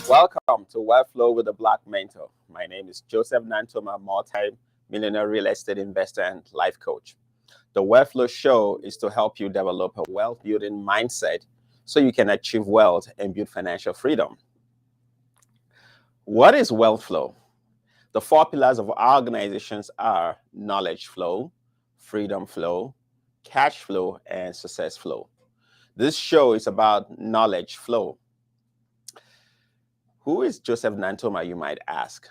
Welcome to Wealth Flow with the Black Mentor. My name is Joseph Nantoma, multi-millionaire real estate investor and life coach. The Wealth Flow show is to help you develop a wealth building mindset so you can achieve wealth and build financial freedom. What is wealth flow? The four pillars of our organizations are knowledge flow, freedom flow, cash flow, and success flow. This show is about knowledge flow. Who is Joseph Nantoma, you might ask?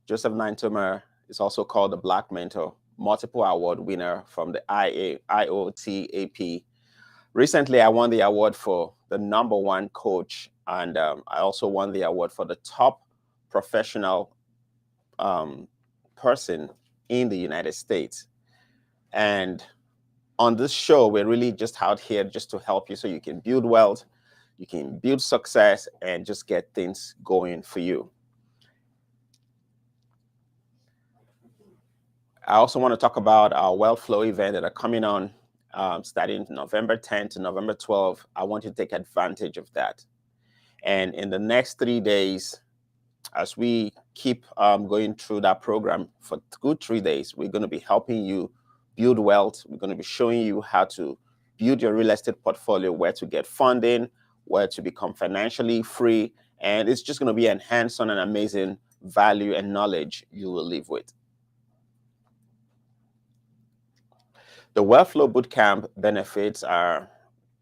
Joseph Nantoma is also called the Black Mentor, multiple award winner from the IOTAP. Recently, I won the award for the #1 coach, and I also won the award for the top professional person in the United States. And on this show, we're really just out here just to help you so you can build wealth, you can build success, and just get things going for you. I also want to talk about our Wealth Flow event that are coming on starting November 10th to November 12th. I want you to take advantage of that. And in the next 3 days, as we keep going through that program for good 3 days, we're going to be helping you build wealth. We're going to be showing you how to build your real estate portfolio, where to get funding, where to become financially free. And it's just going to be an hands-on and amazing value and knowledge you will live with. The Wealth Flow Bootcamp benefits are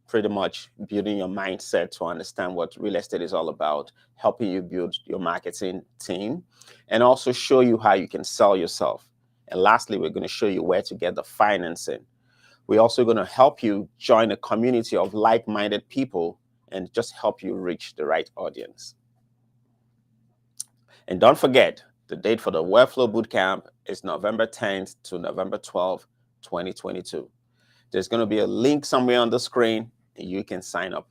pretty much building your mindset to understand what real estate is all about, helping you build your marketing team, and also show you how you can sell yourself. And lastly, we're going to show you where to get the financing. We're also going to help you join a community of like-minded people and just help you reach the right audience. And don't forget, the date for the Wealth Flow Bootcamp is November 10th to November 12th, 2022. There's going to be a link somewhere on the screen and you can sign up.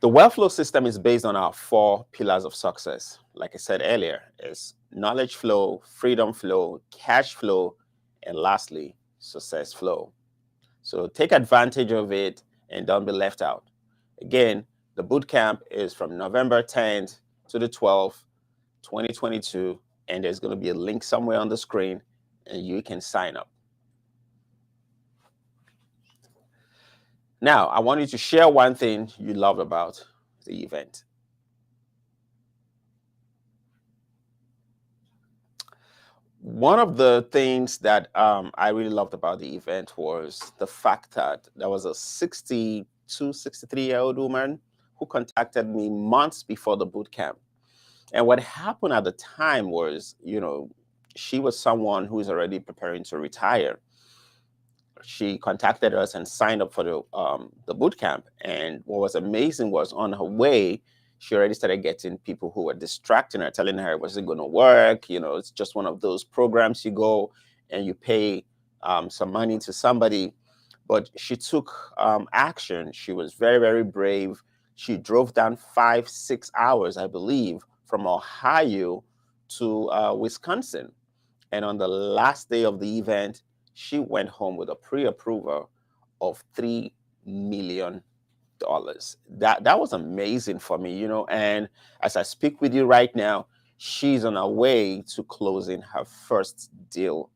The Wealth Flow system is based on our 4 pillars of success. Like I said earlier, it's knowledge flow, freedom flow, cash flow, and lastly, success flow. So take advantage of it and don't be left out. Again, the bootcamp is from November 10th to the 12th, 2022, and there's going to be a link somewhere on the screen and you can sign up. Now, I want you to share one thing you love about the event. One of the things that I really loved about the event was the fact that there was a 62, 63-year-old woman who contacted me months before the boot camp. And what happened at the time was, she was someone who is already preparing to retire. She contacted us and signed up for the boot camp. And what was amazing was on her way, she already started getting people who were distracting her, telling her, was it going to work? It's just one of those programs you go and you pay some money to somebody. But she took action. She was very, very brave. She drove down 5-6 hours, I believe, from Ohio to Wisconsin. And on the last day of the event, she went home with a pre-approval of $3 million. That was amazing for me, and as I speak with you right now, she's on her way to closing her first deal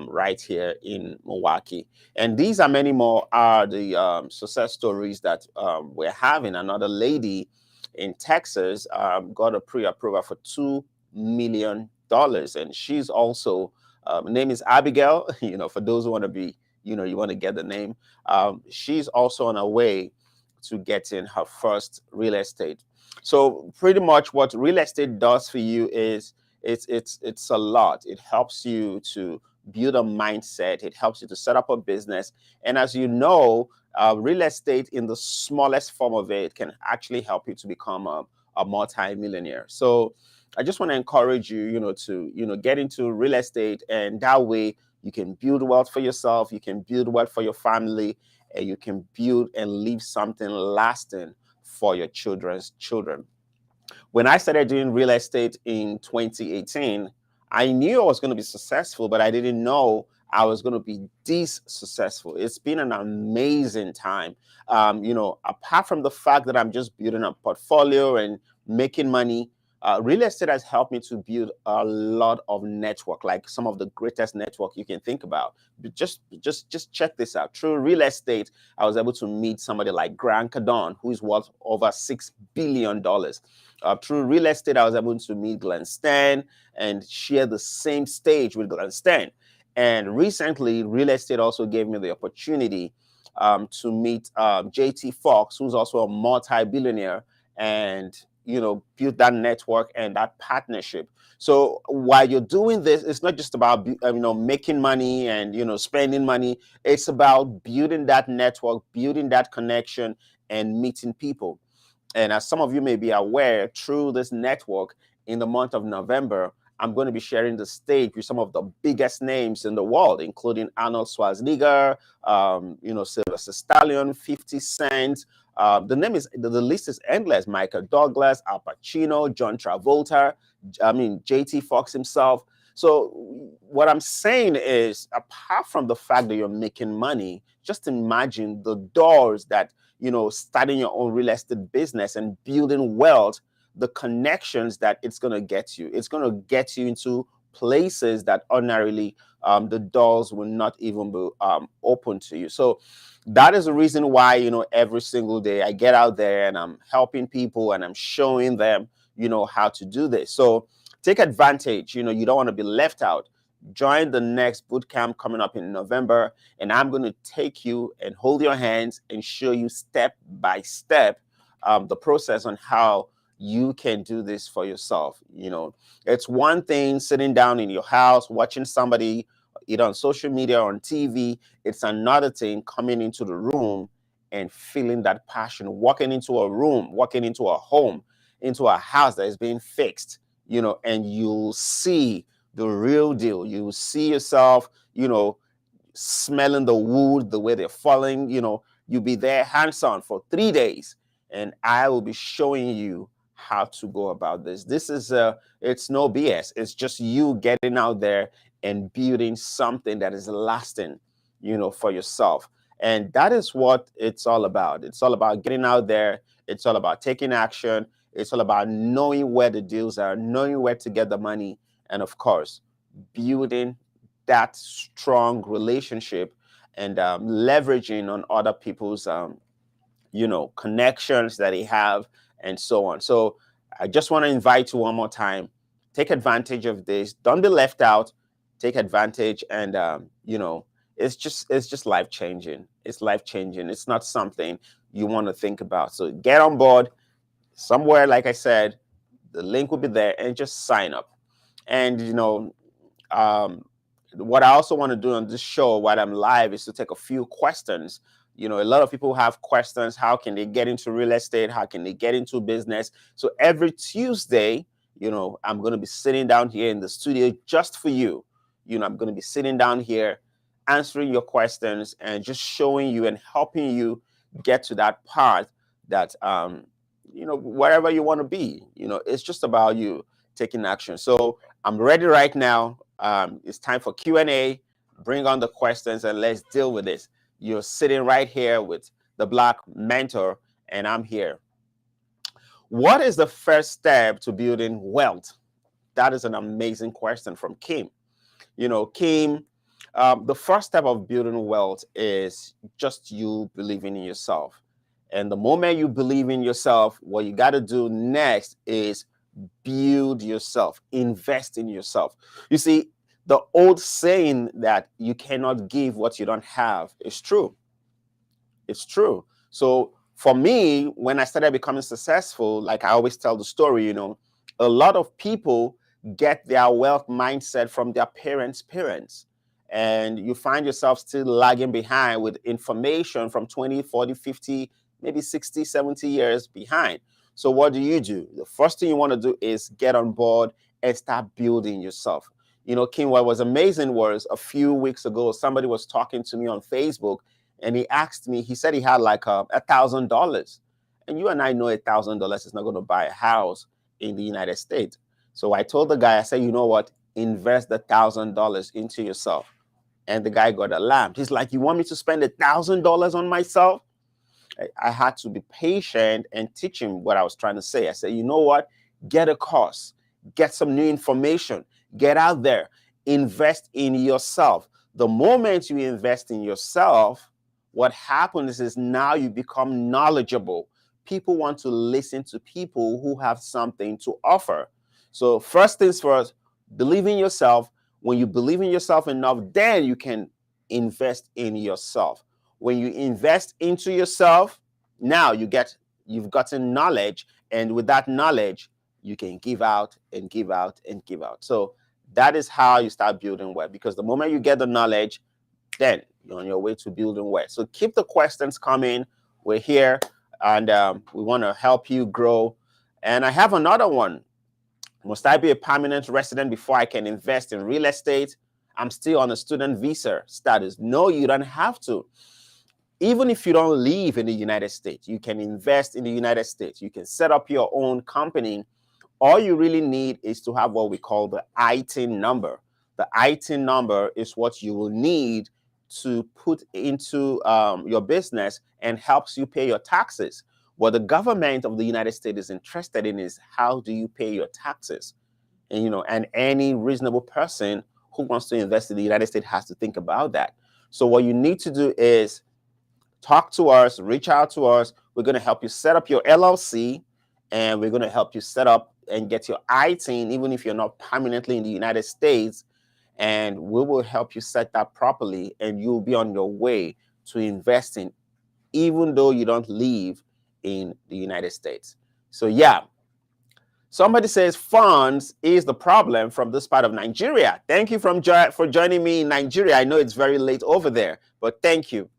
right here in Milwaukee. And these are many more are the success stories that we're having. Another lady in Texas got a pre-approval for $2 million, and she's also name is Abigail. For those who want to be, you want to get the name. She's also on her way to getting her first real estate. So pretty much what real estate does for you is it's a lot. It helps you to build a mindset. It helps you to set up a business. And as you know, real estate in the smallest form of it can actually help you to become a multi-millionaire. So I just want to encourage you, to get into real estate, and that way you can build wealth for yourself, you can build wealth for your family, and you can build and leave something lasting for your children's children. When I started doing real estate in 2018, I knew I was going to be successful, but I didn't know I was going to be this successful. It's been an amazing time. Apart from the fact that I'm just building a portfolio and making money, real estate has helped me to build a lot of network, like some of the greatest network you can think about. But just check this out. Through real estate, I was able to meet somebody like Grant Cardone, who is worth over $6 billion. Through real estate, I was able to meet Glenn Stan and share the same stage with Glenn Stan. And recently, real estate also gave me the opportunity to meet JT Fox, who's also a multi-billionaire, and build that network and that partnership. So while you're doing this, it's not just about making money and spending money. It's about building that network, building that connection, and meeting people. And as some of you may be aware, through this network, in the month of November, I'm going to be sharing the stage with some of the biggest names in the world, including Arnold Schwarzenegger, Sylvester Stallone, 50 Cent. The list is endless. Michael Douglas, Al Pacino, John Travolta, JT Fox himself. So what I'm saying is, apart from the fact that you're making money, just imagine the doors that, starting your own real estate business and building wealth, the connections that it's going to get you. It's going to get you into places that ordinarily the doors will not even be open to you. So that is the reason why, every single day I get out there and I'm helping people and I'm showing them, how to do this. So take advantage. You don't want to be left out. Join the next boot camp coming up in November, and I'm going to take you and hold your hands and show you step by step the process on how you can do this for yourself. It's one thing sitting down in your house watching somebody either on social media or on TV. It's another thing coming into the room and feeling that passion, walking into a room, walking into a home, into a house that is being fixed, and you'll see the real deal. You see yourself, smelling the wood, the way they're falling. You'll be there hands-on for 3 days, and I will be showing you how to go about this. This is it's no BS. It's just you getting out there and building something that is lasting, for yourself. And that is what it's all about. It's all about getting out there. It's all about taking action. It's all about knowing where the deals are, knowing where to get the money, and of course, building that strong relationship and leveraging on other people's connections that they have, and so on. So I just want to invite you one more time. Take advantage of this. Don't be left out. Take advantage, and it's just life changing. It's life changing. It's not something you want to think about. So get on board. Somewhere, like I said, the link will be there, and just sign up. And what I also want to do on this show while I'm live is to take a few questions. A lot of people have questions. How can they get into real estate? How can they get into business? So every Tuesday, I'm going to be sitting down here in the studio just for you. I'm going to be sitting down here answering your questions and just showing you and helping you get to that part that, wherever you want to be, it's just about you taking action. So I'm ready right now. It's time for Q&A. Bring on the questions and let's deal with this. You're sitting right here with the Black Mentor, and I'm here. What is the first step to building wealth? That is an amazing question from Kim. Kim, the first step of building wealth is just you believing in yourself. And the moment you believe in yourself, what you got to do next is build yourself, invest in yourself. You see, the old saying that you cannot give what you don't have is true. It's true. So for me, when I started becoming successful, like I always tell the story, a lot of people get their wealth mindset from their parents. And you find yourself still lagging behind with information from 20, 40, 50, maybe 60, 70 years behind. So what do? The first thing you want to do is get on board and start building yourself. Kim, what was amazing was a few weeks ago, somebody was talking to me on Facebook, and he asked me, he said he had like $1,000. And you and I know $1,000 is not going to buy a house in the United States. So I told the guy, I said, you know what? Invest the $1,000 into yourself. And the guy got alarmed. He's like, you want me to spend $1,000 on myself? I had to be patient and teach him what I was trying to say. I said, you know what? Get a course, get some new information, get out there, invest in yourself. The moment you invest in yourself, what happens is now you become knowledgeable. People want to listen to people who have something to offer. So first things first, believe in yourself. When you believe in yourself enough, then you can invest in yourself. When you invest into yourself, now you've gotten knowledge, and with that knowledge, you can give out and give out and give out. So that is how you start building wealth, because the moment you get the knowledge, then you're on your way to building wealth. So keep the questions coming. We're here, and we want to help you grow. And I have another one. Must I be a permanent resident before I can invest in real estate? I'm still on a student visa status. No, you don't have to. Even if you don't live in the United States, you can invest in the United States. You can set up your own company. All you really need is to have what we call the ITIN number. The ITIN number is what you will need to put into your business and helps you pay your taxes. What the government of the United States is interested in is how do you pay your taxes? And, and any reasonable person who wants to invest in the United States has to think about that. So what you need to do is talk to us, reach out to us. We're going to help you set up your LLC, and we're going to help you set up and get your ITIN, even if you're not permanently in the United States. And we will help you set that properly, and you'll be on your way to investing, even though you don't live in the United States. So yeah, somebody says funds is the problem from this part of Nigeria. Thank you for joining me in Nigeria. I know it's very late over there, but thank you.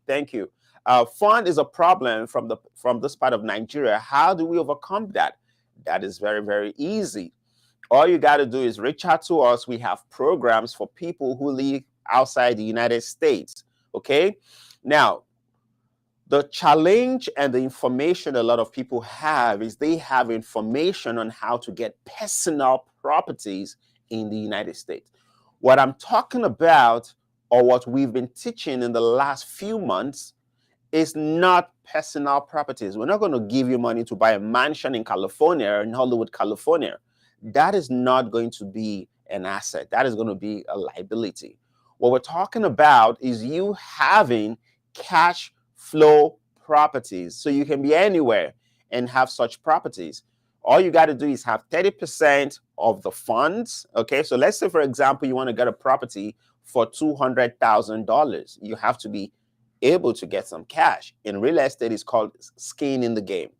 Fund is a problem from this part of Nigeria. How do we overcome that? That is very, very easy. All you got to do is reach out to us. We have programs for people who live outside the United States. Okay. Now, the challenge and the information a lot of people have is they have information on how to get personal properties in the United States. What I'm talking about, or what we've been teaching in the last few months, is not personal properties. We're not going to give you money to buy a mansion in California, in Hollywood, California. That is not going to be an asset. That is going to be a liability. What we're talking about is you having cash flow properties. So you can be anywhere and have such properties. All you got to do is have 30% of the funds. Okay, so let's say, for example, you want to get a property for $200,000. You have to be able to get some cash. In real estate, it's called skin in the game.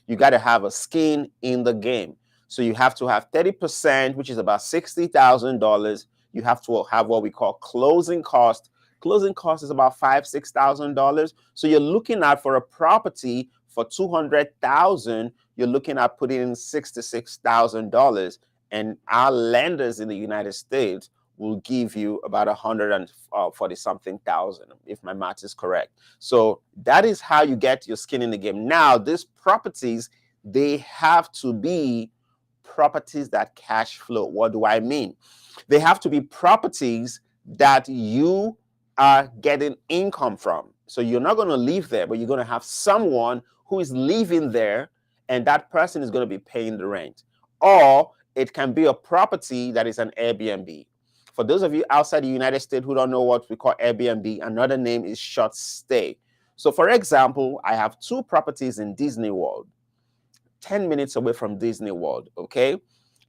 You got to have a skin in the game. So you have to have 30%, which is about $60,000. You have to have what we call closing cost. Closing cost is about $5,000-$6,000. So you're looking at, for a property for $200,000, you're looking at putting in $66,000. And our lenders in the United States will give you about 140 something thousand, if my math is correct. So that is how you get your skin in the game. Now, these properties, they have to be properties that cash flow. What do I mean? They have to be properties that you are getting income from. So you're not going to live there, but you're going to have someone who is living there, and that person is going to be paying the rent. Or it can be a property that is an Airbnb. For those of you outside the United States who don't know what we call Airbnb, another name is short stay. So for example, I have 2 properties in Disney World, 10 minutes away from Disney World, okay?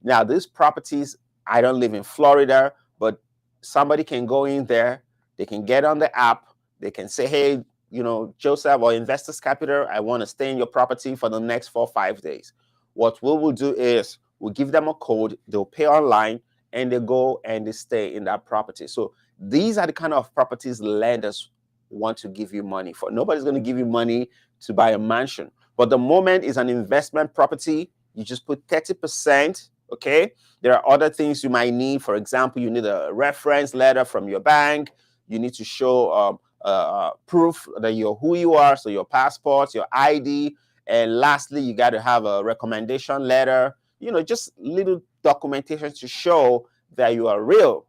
Now, these properties, I don't live in Florida, but somebody can go in there, they can get on the app, they can say, hey, Joseph or Investors Capital, I want to stay in your property for the next 4 or 5 days. What we will do is we'll give them a code, they'll pay online, and they go and they stay in that property. So these are the kind of properties lenders want to give you money for. Nobody's going to give you money to buy a mansion. But the moment is an investment property, you just put 30%, okay? There are other things you might need. For example, you need a reference letter from your bank. You need to show proof that you're who you are, so your passport, your ID. And lastly, you got to have a recommendation letter, just little documentation to show that you are real.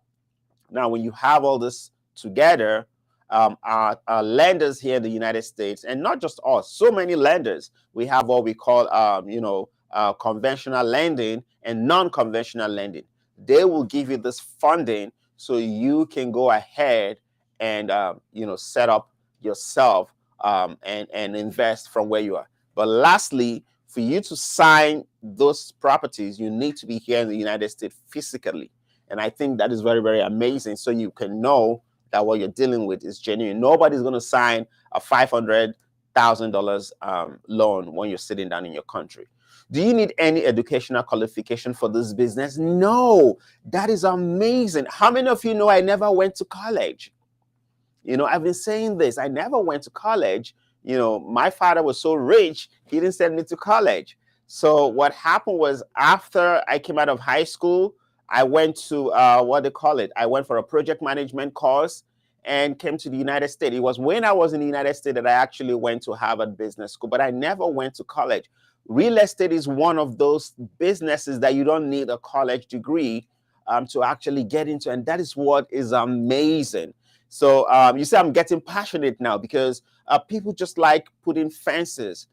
Now, when you have all this together, our lenders here in the United States, and not just us, so many lenders. We have what we call, conventional lending and non-conventional lending. They will give you this funding so you can go ahead and, set up yourself, and invest from where you are. But lastly, for you to sign those properties, you need to be here in the United States physically. And I think that is very, very amazing. So you can know that what you're dealing with is genuine. Nobody's going to sign a $500,000 loan when you're sitting down in your country. Do you need any educational qualification for this business? No. That is amazing. How many of you know I never went to college? I've been saying this. I never went to college. My father was so rich, he didn't send me to college. So what happened was, after I came out of high school, I went to, what they call it? I went for a project management course and came to the United States. It was when I was in the United States that I actually went to Harvard Business School, but I never went to college. Real estate is one of those businesses that you don't need a college degree to actually get into, and that is what is amazing. So you see, I'm getting passionate now because people just like putting fences,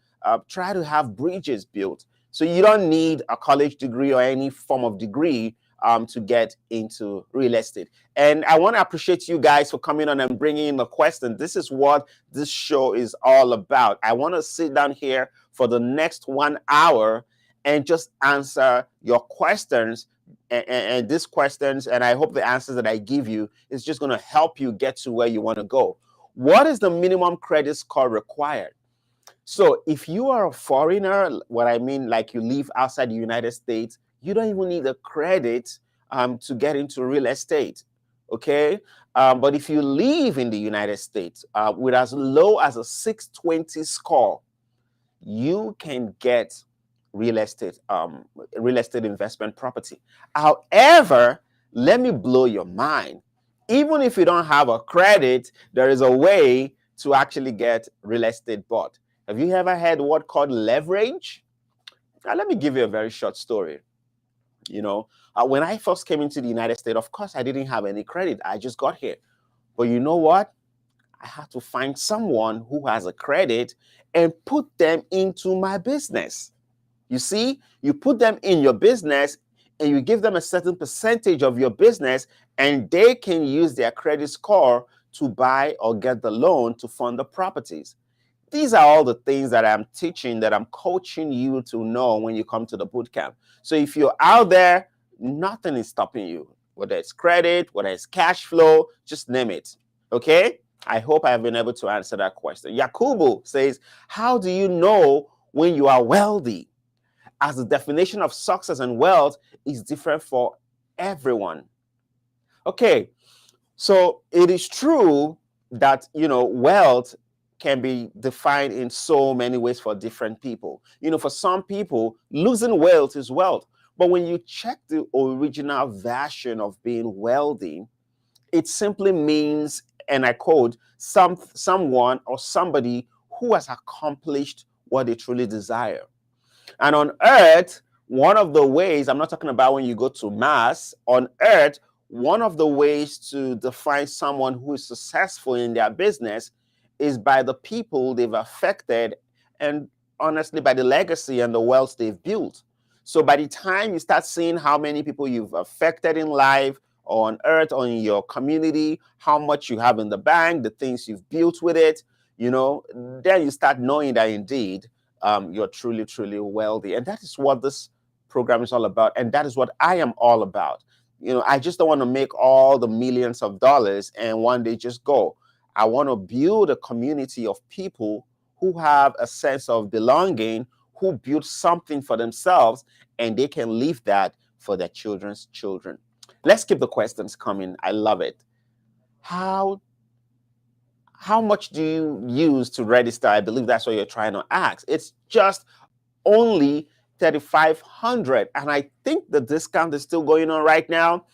try to have bridges built. So you don't need a college degree or any form of degree to get into real estate. And I want to appreciate you guys for coming on and bringing in the question. This is what this show is all about. I want to sit down here for the next 1 hour and just answer your questions. And these questions, and I hope the answers that I give you is just going to help you get to where you want to go. What is the minimum credit score required? So if you are a foreigner, what I mean, like you live outside the United States, you don't even need a credit to get into real estate, okay? But if you live in the United States with as low as a 620 score, you can get real estate investment property. However, let me blow your mind. Even if you don't have a credit, there is a way to actually get real estate bought. Have you ever heard what called leverage? Now, let me give you a very short story. When I first came into the United States, of course, I didn't have any credit. I just got here. But you know what? I had to find someone who has a credit and put them into my business. You see, you put them in your business and you give them a certain percentage of your business, and they can use their credit score to buy or get the loan to fund the properties. These are all the things that I'm teaching, that I'm coaching you to know when you come to the bootcamp. So if you're out there, nothing is stopping you, whether it's credit, whether it's cash flow, just name it. Okay? I hope I have been able to answer that question. Yakubu says, how do you know when you are wealthy? As the definition of success and wealth is different for everyone. Okay, so it is true that, wealth can be defined in so many ways for different people. For some people, losing wealth is wealth. But when you check the original version of being wealthy, it simply means, and I quote, someone or somebody who has accomplished what they truly desire. And on earth, one of the ways, I'm not talking about when you go to Mars, on earth, one of the ways to define someone who is successful in their business is by the people they've affected, and honestly, by the legacy and the wealth they've built. So by the time you start seeing how many people you've affected in life or on earth or in your community, how much you have in the bank, the things you've built with it, then you start knowing that indeed you're truly, truly wealthy. And that is what this program is all about. And that is what I am all about. I just don't want to make all the millions of dollars and one day just go. I want to build a community of people who have a sense of belonging, who build something for themselves, and they can leave that for their children's children. Let's keep the questions coming. I love it. How much do you use to register? I believe that's what you're trying to ask. It's just only $3,500, and I think the discount is still going on right now.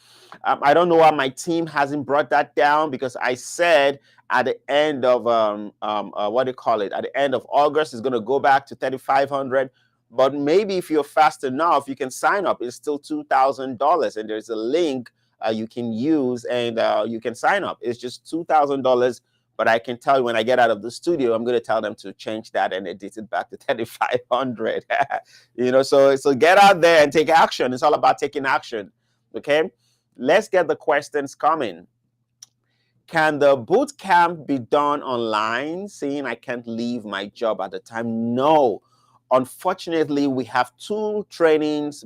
I don't know why my team hasn't brought that down, because I said at the end of what do you call it? At the end of August, it's going to go back to $3,500. But maybe if you're fast enough, you can sign up. It's still $2,000, and there's a link you can use, and you can sign up. It's just $2,000. But I can tell you, when I get out of the studio, I'm going to tell them to change that and edit it back to 3,500. So get out there and take action. It's all about taking action. Okay, let's get the questions coming. Can the boot camp be done online, seeing I can't leave my job at the time? No. Unfortunately, we have 2 trainings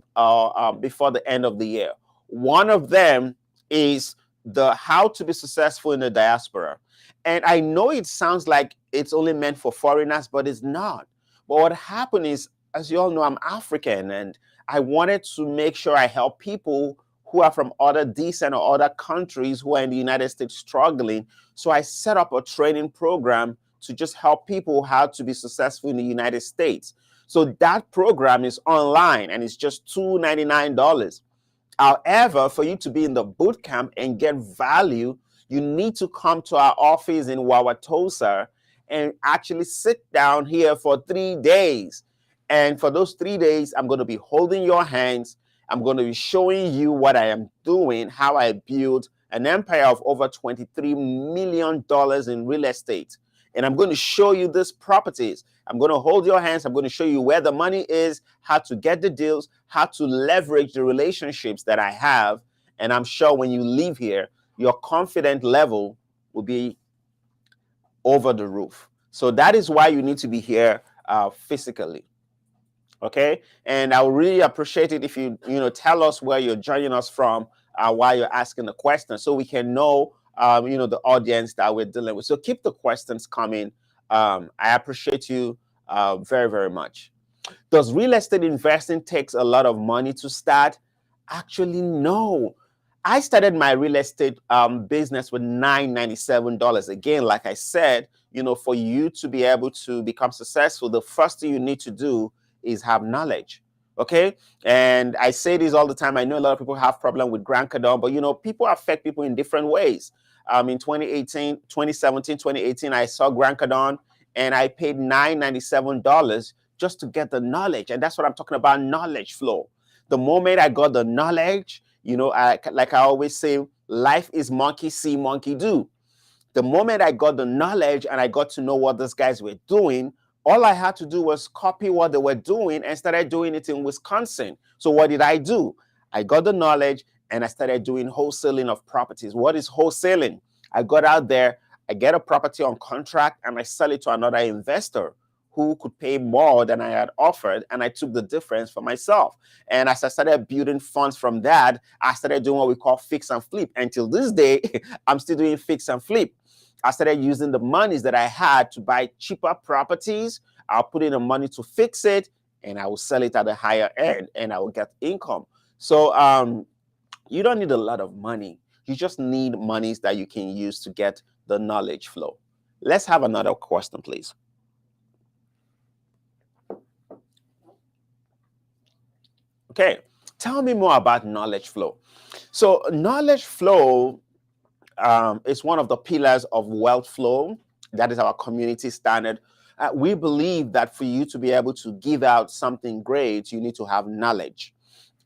before the end of the year. One of them is the how to be successful in the diaspora. And I know it sounds like it's only meant for foreigners, but it's not. But what happened is, as you all know, I'm African, and I wanted to make sure I help people who are from other decent or other countries who are in the United States struggling. So I set up a training program to just help people how to be successful in the United States. So that program is online and it's just $299. However, for you to be in the boot camp and get value, you need to come to our office in Wauwatosa and actually sit down here for 3 days. And for those 3 days, I'm going to be holding your hands. I'm going to be showing you what I am doing, how I build an empire of over $23 million in real estate. And I'm going to show you these properties. I'm going to hold your hands. I'm going to show you where the money is, how to get the deals, how to leverage the relationships that I have. And I'm sure when you leave here, your confidence level will be over the roof. So that is why you need to be here physically. Okay, and I would really appreciate it if you tell us where you're joining us from while you're asking the question, so we can know the audience that we're dealing with. So keep the questions coming. I appreciate you very, very much. Does real estate investing takes a lot of money to start? Actually, no. I started my real estate business with $997. Again, like I said, for you to be able to become successful, the first thing you need to do is have knowledge. Okay, and I say this all the time. I know a lot of people have problem with Grant Cardone, but people affect people in different ways. In 2018, 2017, 2018, I saw Grant Cardone and I paid $997 just to get the knowledge. And that's what I'm talking about, knowledge flow. The moment I got the knowledge, like I always say, life is monkey see, monkey do. The moment I got the knowledge and I got to know what these guys were doing, all I had to do was copy what they were doing and started doing it in Wisconsin. So what did I do? I got the knowledge and I started doing wholesaling of properties. What is wholesaling? I got out there, I get a property on contract and I sell it to another investor who could pay more than I had offered, and I took the difference for myself. And as I started building funds from that, I started doing what we call fix and flip. Until this day, I'm still doing fix and flip. I started using the monies that I had to buy cheaper properties. I'll put in the money to fix it, and I will sell it at a higher end, and I will get income. So you don't need a lot of money. You just need monies that you can use to get the knowledge flow. Let's have another question, please. Okay, tell me more about knowledge flow. So knowledge flow is one of the pillars of wealth flow. That is our community standard. We believe that for you to be able to give out something great, you need to have knowledge.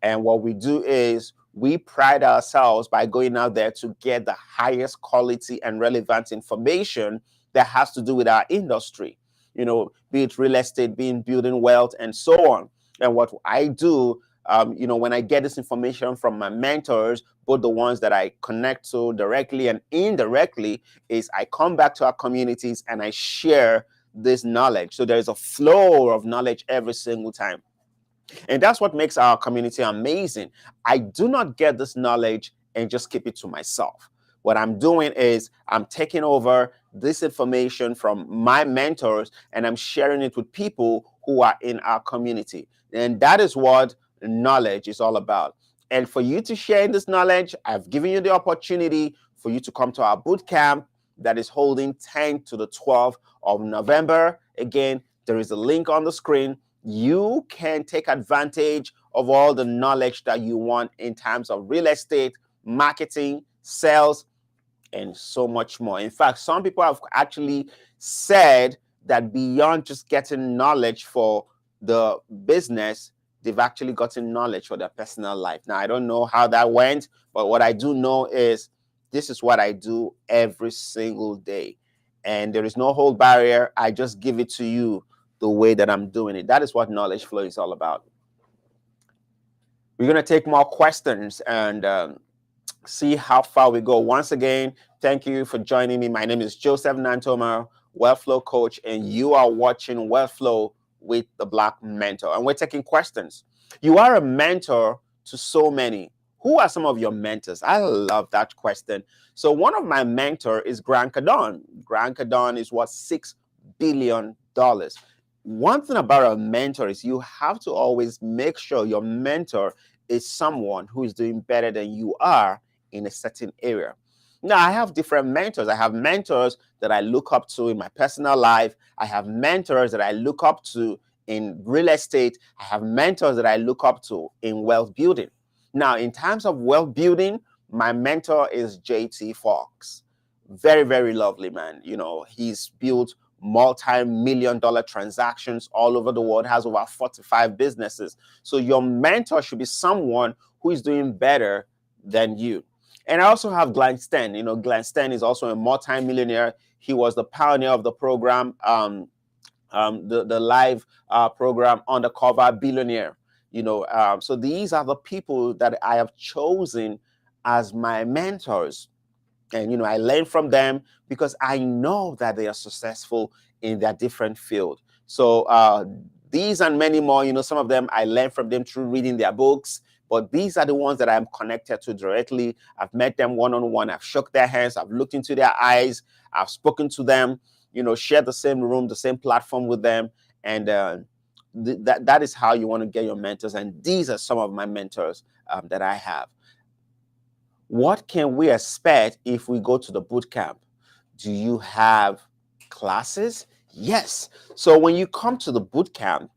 And what we do is we pride ourselves by going out there to get the highest quality and relevant information that has to do with our industry, be it real estate, being building wealth, and so on. And what I do, when I get this information from my mentors, both the ones that I connect to directly and indirectly, is I come back to our communities and I share this knowledge. So there's a flow of knowledge every single time. And that's what makes our community amazing. I do not get this knowledge and just keep it to myself. What I'm doing is I'm taking over this information from my mentors and I'm sharing it with people who are in our community. And that is what knowledge is all about. And for you to share this knowledge, I've given you the opportunity for you to come to our boot camp that is holding 10 to the 12th of November. Again, there is a link on the screen. You can take advantage of all the knowledge that you want in terms of real estate, marketing, sales, and so much more. In fact, some people have actually said that beyond just getting knowledge for the business, they've actually gotten knowledge for their personal life. Now, I don't know how that went, but what I do know is this is what I do every single day. And there is no hold barrier. I just give it to you the way that I'm doing it. That is what Knowledge Flow is all about. We're going to take more questions and see how far we go. Once again, thank you for joining me. My name is Joseph Nantoma, Wealth Flow Coach, and you are watching Wealth Flow with the Black Mentor. And we're taking questions. You are a mentor to so many. Who are some of your mentors? I love that question. So one of my mentors is Grant Cardone. Grant Cardone is worth $6 billion. One thing about a mentor is you have to always make sure your mentor is someone who is doing better than you are in a certain area. Now, I have different mentors. I have mentors that I look up to in my personal life. I have mentors that I look up to in real estate. I have mentors that I look up to in wealth building. Now, in terms of wealth building, my mentor is JT Fox. Very, very lovely man. You know, he's built multi-million-dollar transactions all over the world, has over 45 businesses. So your mentor should be someone who is doing better than you. And I also have Glenn Sten. You know, Glenn Sten is also a multi-millionaire. He was the pioneer of the program, the live program Undercover Billionaire. You know, so these are the people that I have chosen as my mentors. And, you know, I learn from them because I know that they are successful in their different field. So these and many more, you know, some of them I learn from them through reading their books, but these are the ones that I'm connected to directly. I've met them one-on-one. I've shook their hands. I've looked into their eyes. I've spoken to them, you know, shared the same room, the same platform with them. And that is how you want to get your mentors. And these are some of my mentors that I have. What can we expect if we go to the boot camp? Do you have classes? Yes. So when you come to the boot camp,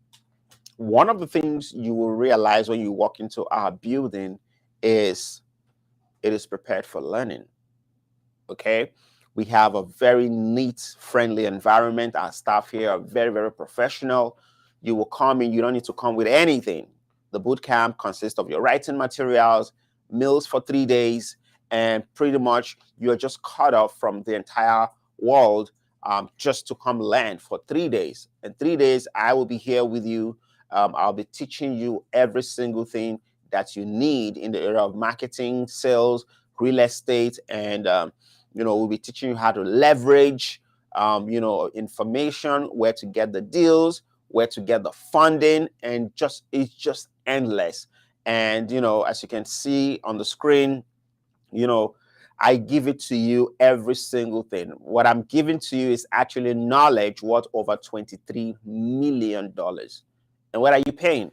one of the things you will realize when you walk into our building is it is prepared for learning. Okay. We have a very neat, friendly environment. Our staff here are very, very professional. You will come in, you don't need to come with anything. The boot camp consists of your writing materials, meals for 3 days, and pretty much you're just cut off from the entire world just to come learn for 3 days. In 3 days, I will be here with you. I'll be teaching you every single thing that you need in the area of marketing, sales, real estate, and you know, we'll be teaching you how to leverage, you know, information, where to get the deals, where to get the funding, and it's just endless. And, you know, as you can see on the screen, you know, I give it to you every single thing. What I'm giving to you is actually knowledge worth over $23 million. And what are you paying?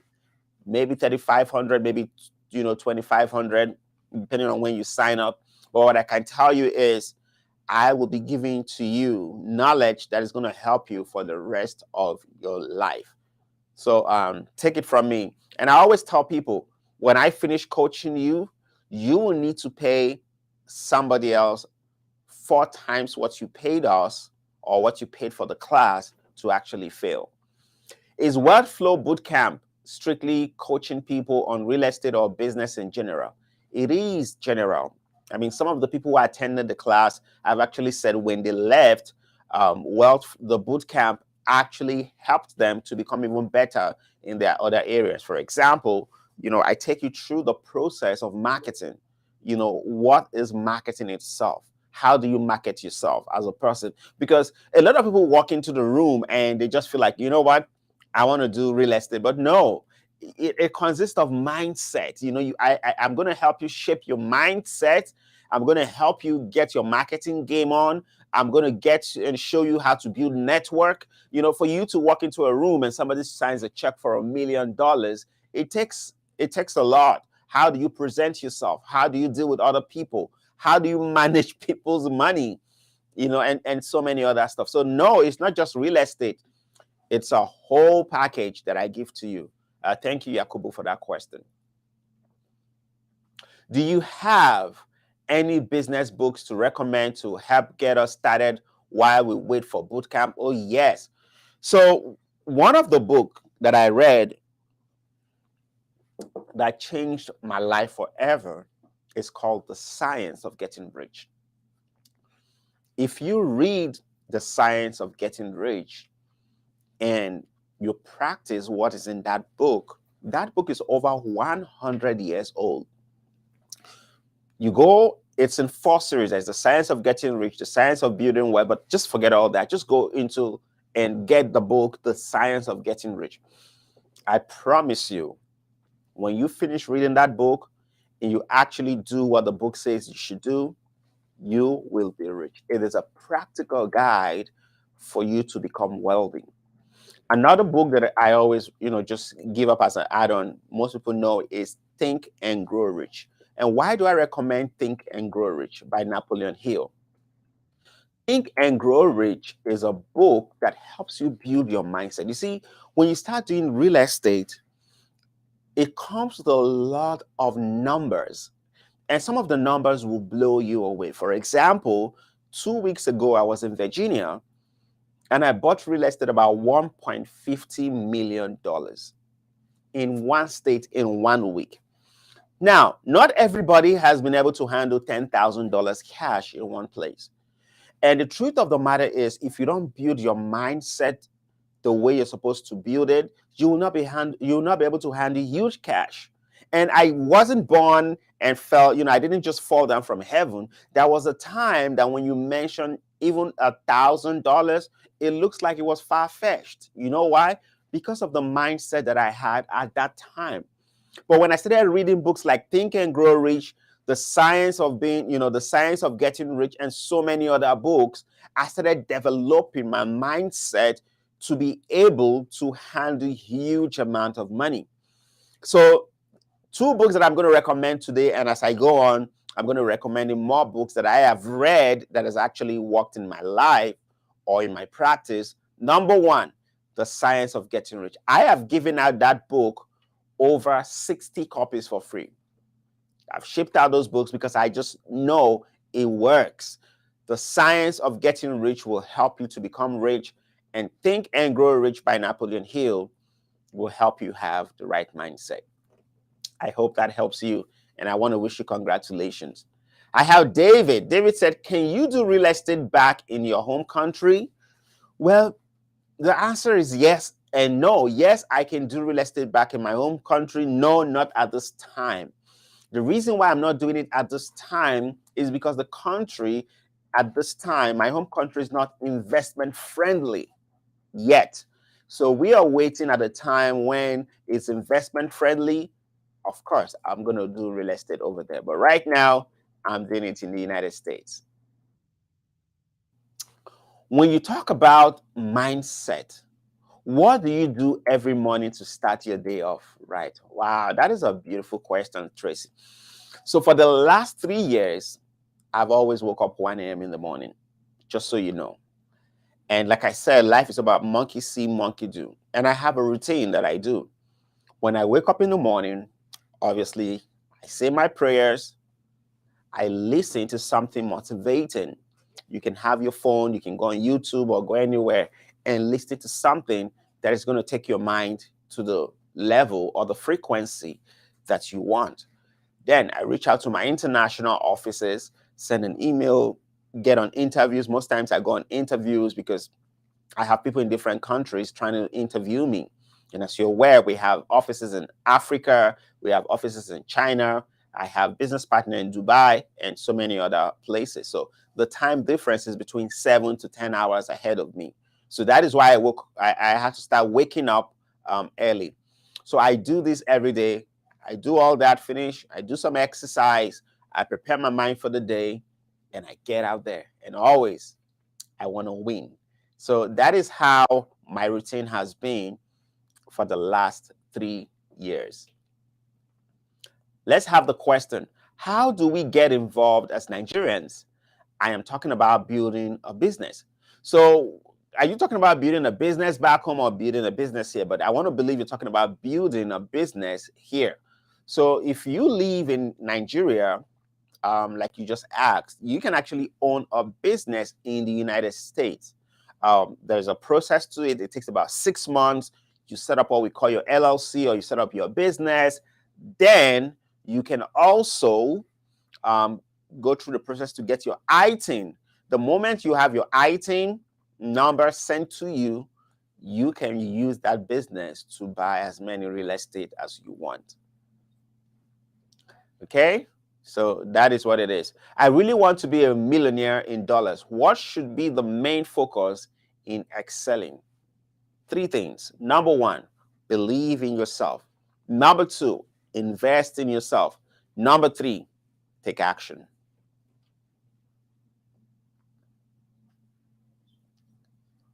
Maybe 3,500, maybe, you know, 2,500, depending on when you sign up. But what I can tell you is I will be giving to you knowledge that is going to help you for the rest of your life. So take it from me. And I always tell people, when I finish coaching you, you will need to pay somebody else 4 times what you paid us or what you paid for the class to actually fail. Is Wealth Flow Bootcamp strictly coaching people on real estate or business in general? It is general. I mean, some of the people who attended the class have actually said when they left, the bootcamp actually helped them to become even better in their other areas. For example, you know, I take you through the process of marketing. You know, what is marketing itself? How do you market yourself as a person? Because a lot of people walk into the room and they just feel like, you know what, I want to do real estate. But no, it consists of mindset. You know, I'm going to help you shape your mindset. I'm going to help you get your marketing game on. I'm going to get and show you how to build network. You know, for you to walk into a room and somebody signs a check for $1 million, it takes a lot. How do you present yourself? How do you deal with other people? How do you manage people's money? You know, and so many other stuff. So no, it's not just real estate. It's a whole package that I give to you. Thank you, Yakubu, for that question. Do you have any business books to recommend to help get us started while we wait for bootcamp? Oh, yes. So one of the book that I read that changed my life forever is called The Science of Getting Rich. If you read The Science of Getting Rich and you practice what is in that book is over 100 years old. You go, it's in 4 series. There's The Science of Getting Rich, The Science of Building Wealth, but just forget all that. Just go into and get the book, The Science of Getting Rich. I promise you, when you finish reading that book and you actually do what the book says you should do, you will be rich. It is a practical guide for you to become wealthy. Another book that I always, just give up as an add-on, most people know, is Think and Grow Rich. And why do I recommend Think and Grow Rich by Napoleon Hill? Think and Grow Rich is a book that helps you build your mindset. You see, when you start doing real estate, it comes with a lot of numbers, and some of the numbers will blow you away. For example, 2 weeks ago, I was in Virginia and I bought real estate about $1.50 million in one state in 1 week. Now, not everybody has been able to handle $10,000 cash in one place. And the truth of the matter is, if you don't build your mindset the way you're supposed to build it, you will not be able to handle huge cash. And I wasn't born and fell, I didn't just fall down from heaven. There was a time that when you mentioned even $1,000, it looks like it was far-fetched. You know why? Because of the mindset that I had at that time. But when I started reading books like Think and Grow Rich, The Science of The Science of Getting Rich, and so many other books, I started developing my mindset to be able to handle huge amount of money. So 2 books that I'm going to recommend today, and as I go on, I'm going to recommend more books that I have read that has actually worked in my life or in my practice. Number 1, The Science of Getting Rich. I have given out that book over 60 copies for free. I've shipped out those books because I just know it works. The Science of Getting Rich will help you to become rich, and Think and Grow Rich by Napoleon Hill will help you have the right mindset. I hope that helps you, and I want to wish you congratulations. I have David. David said, can you do real estate back in your home country? Well, the answer is yes and no. Yes, I can do real estate back in my home country. No, not at this time. The reason why I'm not doing it at this time is because the country at this time, my home country, is not investment friendly yet. So we are waiting at a time when it's investment friendly. Of course, I'm going to do real estate over there. But right now, I'm doing it in the United States. When you talk about mindset, what do you do every morning to start your day off? Right. Wow, that is a beautiful question, Tracy. So for the last 3 years, I've always woke up 1 a.m. in the morning, just so you know. And like I said, life is about monkey see, monkey do. And I have a routine that I do. When I wake up in the morning, obviously, I say my prayers. I listen to something motivating. You can have your phone, you can go on YouTube or go anywhere and listen to something that is going to take your mind to the level or the frequency that you want. Then I reach out to my international offices, send an email, get on interviews. Most times I go on interviews because I have people in different countries trying to interview me. And as you're aware, we have offices in Africa, we have offices in China, I have business partner in Dubai, and so many other places. So the time difference is between 7 to 10 hours ahead of me. So that is why I had to start waking up early. So I do this every day. I do all that, finish. I do some exercise. I prepare my mind for the day, and I get out there. And always, I want to win. So that is how my routine has been for the last 3 years. Let's have the question, how do we get involved as Nigerians? I am talking about building a business. So are you talking about building a business back home or building a business here? But I want to believe you're talking about building a business here. So if you live in Nigeria, like you just asked, you can actually own a business in the United States. There's a process to it. It takes about 6 months. You set up what we call your LLC, or you set up your business. Then you can also go through the process to get your ITIN. The moment you have your ITIN number sent to you, you can use that business to buy as many real estate as you want. Okay? So that is what it is. I really want to be a millionaire in dollars. What should be the main focus in excelling? 3 things. Number 1, believe in yourself. Number 2, invest in yourself. Number 3, take action.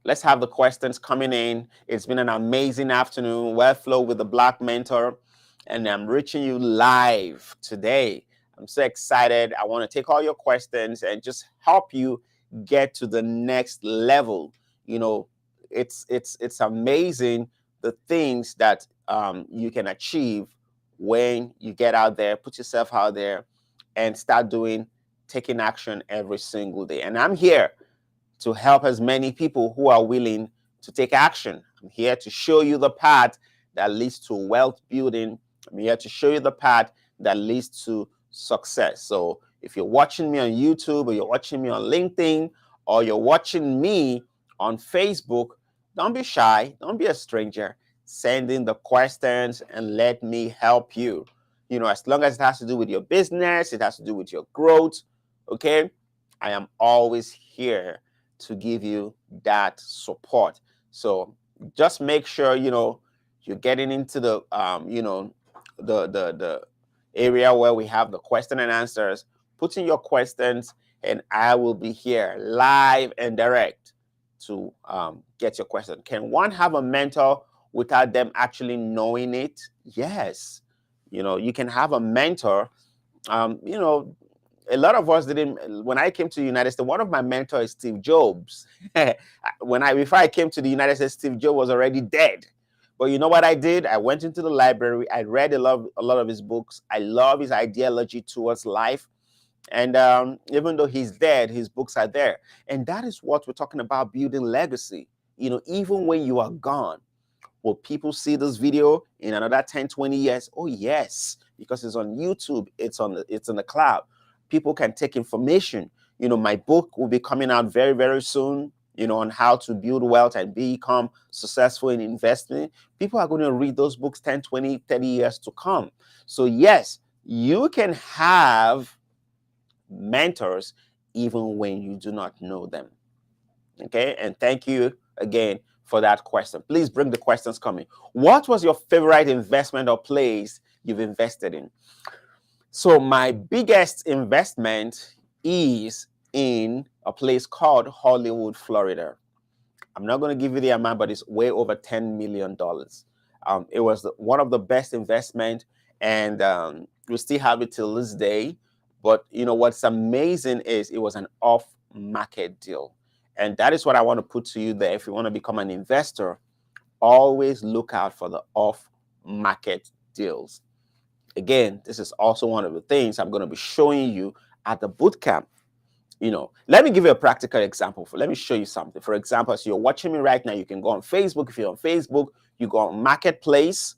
Let's have the questions coming in. It's been an amazing afternoon. Wellflow with the Black Mentor, and I'm reaching you live today. I'm so excited. I want to take all your questions and just help you get to the next level. You know, it's amazing the things that you can achieve when you get out there, put yourself out there, and start taking action every single day. And I'm here to help as many people who are willing to take action. I'm here to show you the path that leads to wealth building. I'm here to show you the path that leads to success. So if you're watching me on YouTube, or you're watching me on LinkedIn, or you're watching me on Facebook, don't be shy. Don't be a stranger. Send in the questions and let me help you. You know, as long as it has to do with your business, it has to do with your growth, okay? I am always here to give you that support. So just make sure, you know, you're getting into the you know, the area where we have the question and answers. Put in your questions and I will be here live and direct to get your question. Can one have a mentor without them actually knowing it? Yes. You know, you can have a mentor. You know, a lot of us didn't. When I came to the United States, one of my mentors is Steve Jobs. Before I came to the United States, Steve Jobs was already dead. But you know what I did? I went into the library. I read a lot of his books. I love his ideology towards life. And even though he's dead, his books are there. And that is what we're talking about, building legacy. You know, even when you are gone, will people see this video in another 10, 20 years? Oh, yes, because it's on YouTube. It's in the cloud. People can take information. You know, my book will be coming out very, very soon, you know, on how to build wealth and become successful in investing. People are going to read those books 10, 20, 30 years to come. So yes, you can have mentors even when you do not know them. Okay, and thank you again for that question. Please bring the questions coming. What was your favorite investment or place you've invested in? So my biggest investment is in a place called Hollywood, Florida. I'm not going to give you the amount, but it's way over $10 million. It was one of the best investment, and we still have it till this day. But you know what's amazing is it was an off-market deal. And that is what I want to put to you there. If you want to become an investor, always look out for the off-market deals. Again, this is also one of the things I'm going to be showing you at the bootcamp. You know, let me give you a practical example. Let me show you something. For example, as you're watching me right now, you can go on Facebook. If you're on Facebook, you go on Marketplace.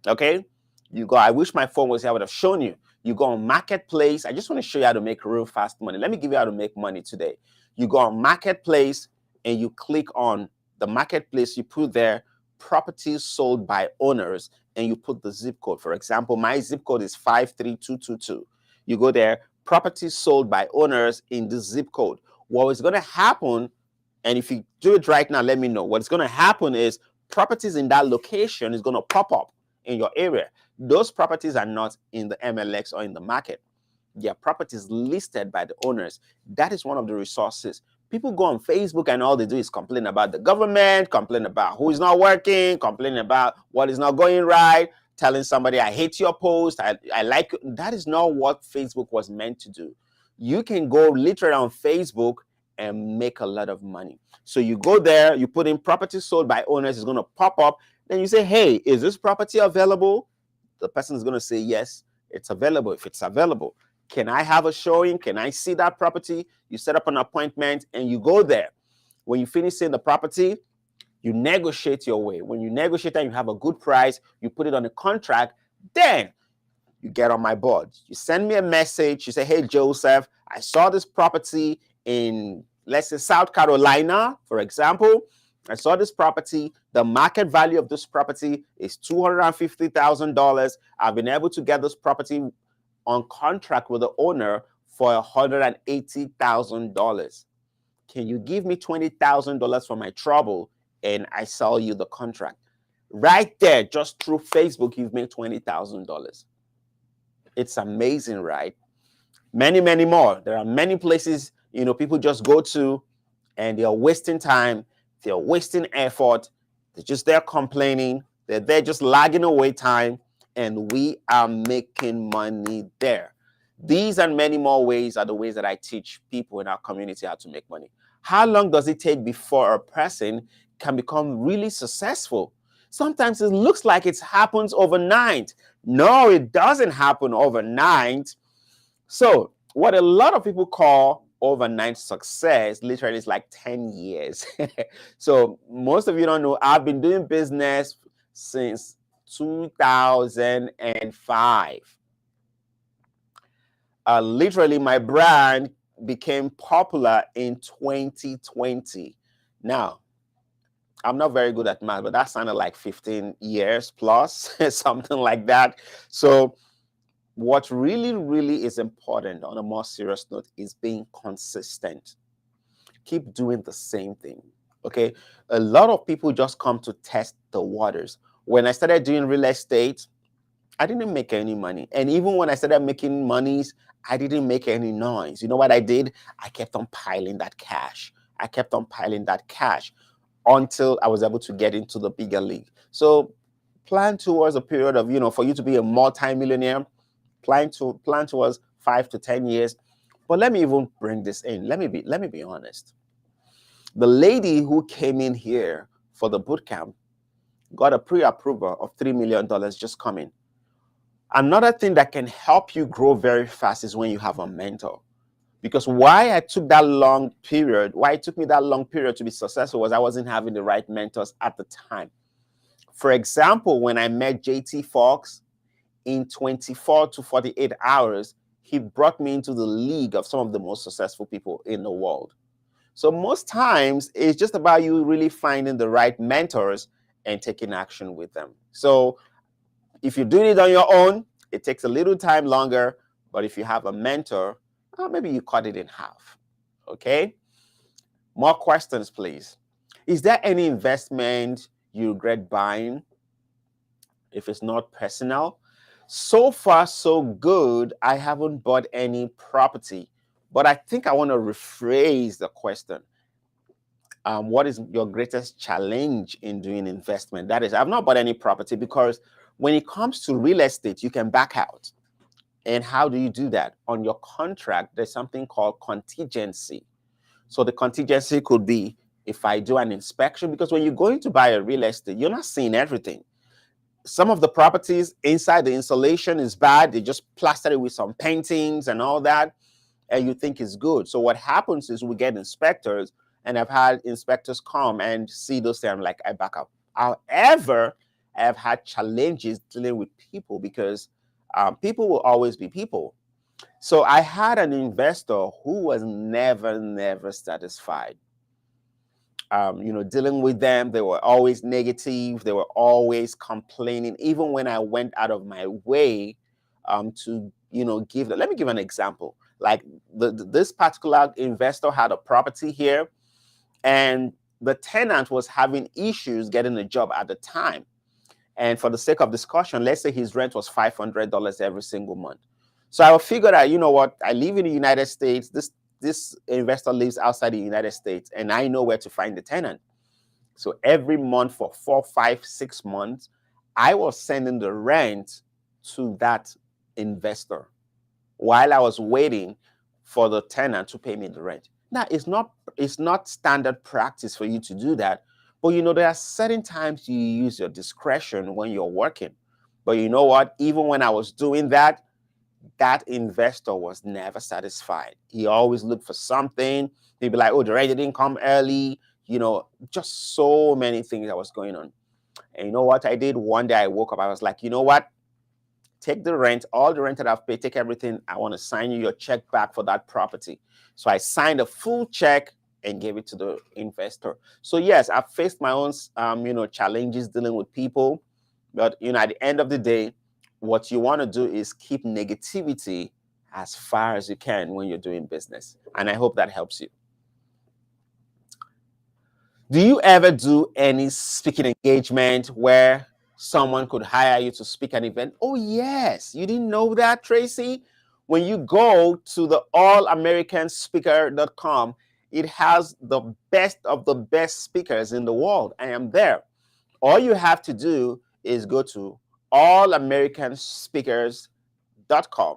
Okay, you go. I wish my phone was here. I would have shown you. You go on Marketplace. I just want to show you how to make real fast money. Let me give you how to make money today. You go on Marketplace and you click on the Marketplace. You put there properties sold by owners and you put the zip code. For example, my zip code is 53222. You go there, properties sold by owners in the zip code. What is going to happen, and if you do it right now, let me know. What's going to happen is properties in that location is going to pop up in your area. Those properties are not in the MLX or in the market. They are properties listed by the owners. That is one of the resources. People go on Facebook and all they do is complain about the government, complain about who is not working, complain about what is not going right, telling somebody, I hate your post, I like it. That is not what Facebook was meant to do. You can go literally on Facebook and make a lot of money. So you go there, you put in property sold by owners, it's going to pop up. Then you say, hey, is this property available? The person is going to say, yes, it's available. If it's available, can I have a showing? Can I see that property? You set up an appointment and you go there. When you finish seeing the property, you negotiate your way. When you negotiate and you have a good price, you put it on a contract, then you get on my board. You send me a message. You say, hey, Joseph, I saw this property in, let's say, South Carolina, for example. I saw this property. The market value of this property is $250,000. I've been able to get this property on contract with the owner for $180,000. Can you give me $20,000 for my trouble and I sell you the contract? Right there, just through Facebook, you've made $20,000. It's amazing, right? Many, many more. There are many places, people just go to and they're wasting time. They're wasting effort. They're just there complaining. They're just lagging away time. And we are making money there. These and many more ways are the ways that I teach people in our community how to make money. How long does it take before a person can become really successful? Sometimes it looks like it happens overnight. No, it doesn't happen overnight. So what a lot of people call overnight success literally is like 10 years. So most of you don't know, I've been doing business since 2005. Literally, my brand became popular in 2020. Now, I'm not very good at math, but that sounded like 15 years plus, something like that. So what really, really is important on a more serious note is being consistent. Keep doing the same thing, okay? A lot of people just come to test the waters. When I started doing real estate, I didn't make any money. And even when I started making monies, I didn't make any noise. You know what I did? I kept on piling that cash. I kept on piling that cash until I was able to get into the bigger league. So plan towards a period of, for you to be a multi-millionaire, plan towards 5 to 10 years. But let me even bring this in. Let me be honest. The lady who came in here for the boot camp got a pre-approval of $3 million just coming. Another thing that can help you grow very fast is when you have a mentor. Because why it took me that long period to be successful was I wasn't having the right mentors at the time. For example, when I met JT Fox, in 24 to 48 hours, he brought me into the league of some of the most successful people in the world. So most times, it's just about you really finding the right mentors and taking action with them. So if you're doing it on your own, it takes a little time longer. But if you have a mentor, maybe you cut it in half. Okay? More questions, please. Is there any investment you regret buying if it's not personal? So far, so good. I haven't bought any property. But I think I want to rephrase the question. What is your greatest challenge in doing investment? That is, I've not bought any property because when it comes to real estate, you can back out. And how do you do that? On your contract, there's something called contingency. So the contingency could be if I do an inspection, because when you're going to buy a real estate, you're not seeing everything. Some of the properties inside the insulation is bad. They just plastered it with some paintings and all that, and you think it's good. So what happens is we get inspectors, and I've had inspectors come and see those things. I'm like, I back up. However, I have had challenges dealing with people because people will always be people. So I had an investor who was never satisfied. Dealing with them, they were always negative. They were always complaining. Even when I went out of my way to, give them. Let me give an example. Like this particular investor had a property here, and the tenant was having issues getting a job at the time. And for the sake of discussion, let's say his rent was $500 every single month. So I figured out, you know what? I live in the United States. This investor lives outside the United States, and I know where to find the tenant. So every month for 4, 5, 6 months, I was sending the rent to that investor while I was waiting for the tenant to pay me the rent. Now, it's not standard practice for you to do that. But there are certain times you use your discretion when you're working. But you know what? Even when I was doing that, that investor was never satisfied. He always looked for something. He'd be like, oh, the rent didn't come early. Just so many things that was going on. And you know what I did? One day I woke up, I was like, you know what? take the rent, all the rent that I've paid, take everything. I want to sign you your check back for that property. So I signed a full check and gave it to the investor. So yes, I've faced my own, challenges dealing with people. But, at the end of the day, what you want to do is keep negativity as far as you can when you're doing business. And I hope that helps you. Do you ever do any speaking engagement where someone could hire you to speak an event? Oh, yes. You didn't know that, Tracy? When you go to the allamericanspeaker.com, it has the best of the best speakers in the world. I am there. All you have to do is go to allamericanspeakers.com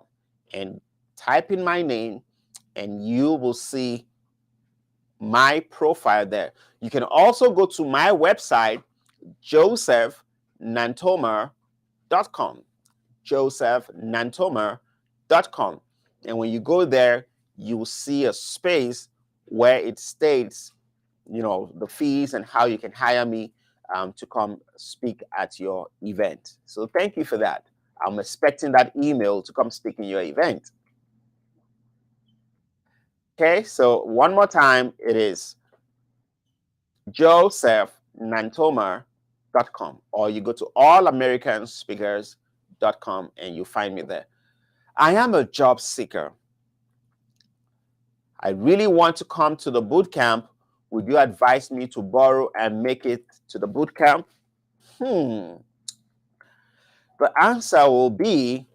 and type in my name, and you will see my profile there. You can also go to my website, josephnatomar.com, josephnatomar.com. And when you go there, you will see a space where it states, the fees and how you can hire me to come speak at your event. So thank you for that. I'm expecting that email to come speak in your event. Okay, so one more time, it is josephnatomar.com, or you go to allamericanspeakers.com and you find me there. I am a job seeker. I really want to come to the boot camp. Would you advise me to borrow and make it to the boot camp? The answer will be,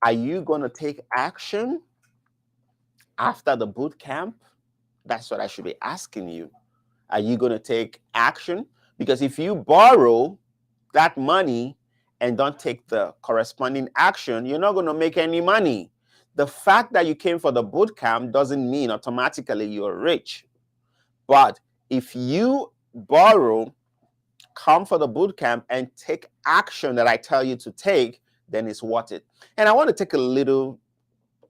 are you going to take action after the boot camp? That's what I should be asking you. Are you going to take action? Because if you borrow that money and don't take the corresponding action, you're not going to make any money. The fact that you came for the boot camp doesn't mean automatically you're rich. But if you borrow, come for the boot camp, and take action that I tell you to take, then it's worth it. And I want to take a little,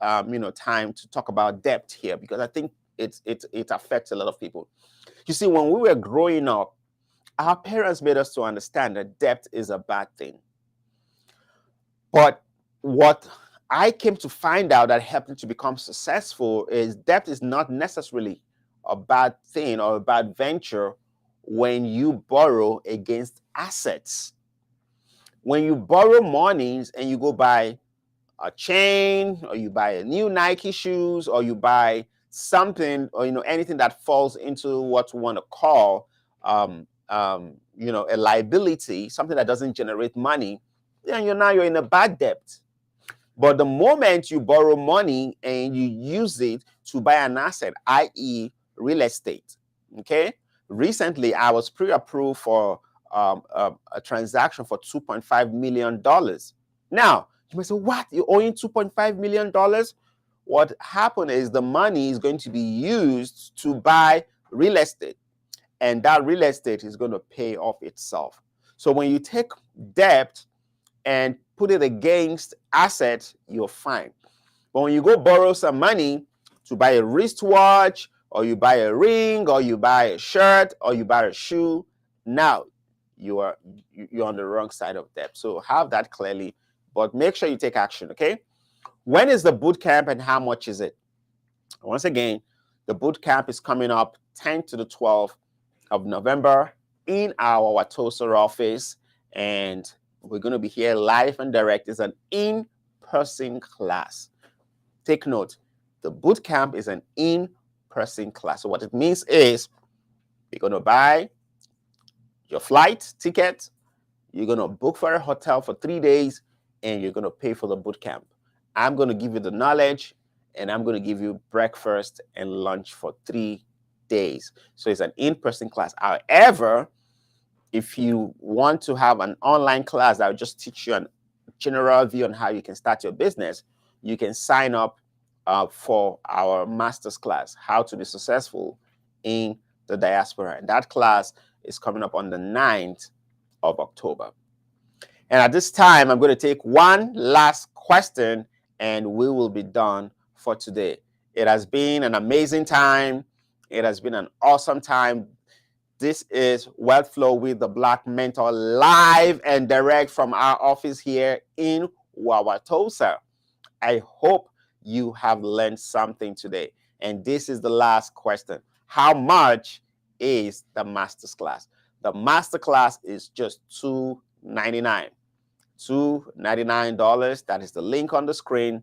time to talk about debt here, because I think it affects a lot of people. You see, when we were growing up, our parents made us to understand that debt is a bad thing. But what I came to find out that helped me to become successful is debt is not necessarily a bad thing or a bad venture when you borrow against assets. When you borrow monies and you go buy a chain, or you buy a new Nike shoes, or you buy something, or anything that falls into what we want to call a liability, something that doesn't generate money, then you're in a bad debt. But the moment you borrow money and you use it to buy an asset, i.e. real estate, okay? Recently, I was pre-approved for a transaction for $2.5 million. Now, you may say, what? You're owing $2.5 million? What happened is the money is going to be used to buy real estate, and that real estate is going to pay off itself. So when you take debt and put it against assets, you're fine. But when you go borrow some money to buy a wristwatch, or you buy a ring, or you buy a shirt, or you buy a shoe, now you're on the wrong side of debt. So have that clearly, but make sure you take action, okay? When is the boot camp and how much is it? Once again, the boot camp is coming up 10th to the 12th of November in our Watosa office, and we're going to be here live and direct. It's an in-person class. Take note, the boot camp is an in-person class. So what it means is you're going to buy your flight ticket, you're going to book for a hotel for 3 days, and you're going to pay for the boot camp. I'm going to give you the knowledge, and I'm going to give you breakfast and lunch for 3 days. So it's an in-person class. However, if you want to have an online class that will just teach you a general view on how you can start your business, you can sign up for our master's class, How to Be Successful in the Diaspora. And that class is coming up on the 9th of October. And at this time, I'm going to take one last question, and we will be done for today. It has been an amazing time. It has been an awesome time. This is Wealth Flow with the Black Mentor, live and direct from our office here in Wauwatosa. I hope you have learned something today. And this is the last question. How much is the master's class? The master class is just $299. $299. That is the link on the screen.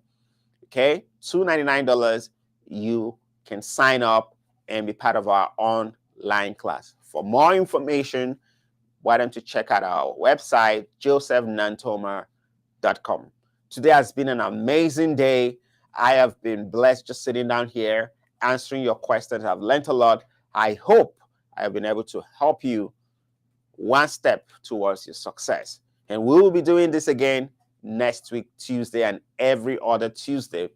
Okay, $299. You can sign up and be part of our online class. For more information, why don't you check out our website, josephnantoma.com. Today has been an amazing day. I have been blessed just sitting down here answering your questions. I've learned a lot. I hope I have been able to help you one step towards your success. And we will be doing this again next week, Tuesday, and every other Tuesday,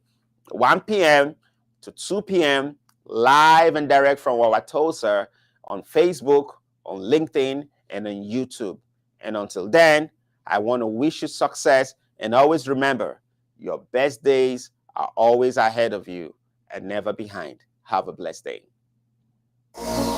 1 p.m. to 2 p.m., live and direct from Wauwatosa on Facebook, on LinkedIn, and on YouTube. And until then, I want to wish you success, and always remember, your best days are always ahead of you and never behind. Have a blessed day.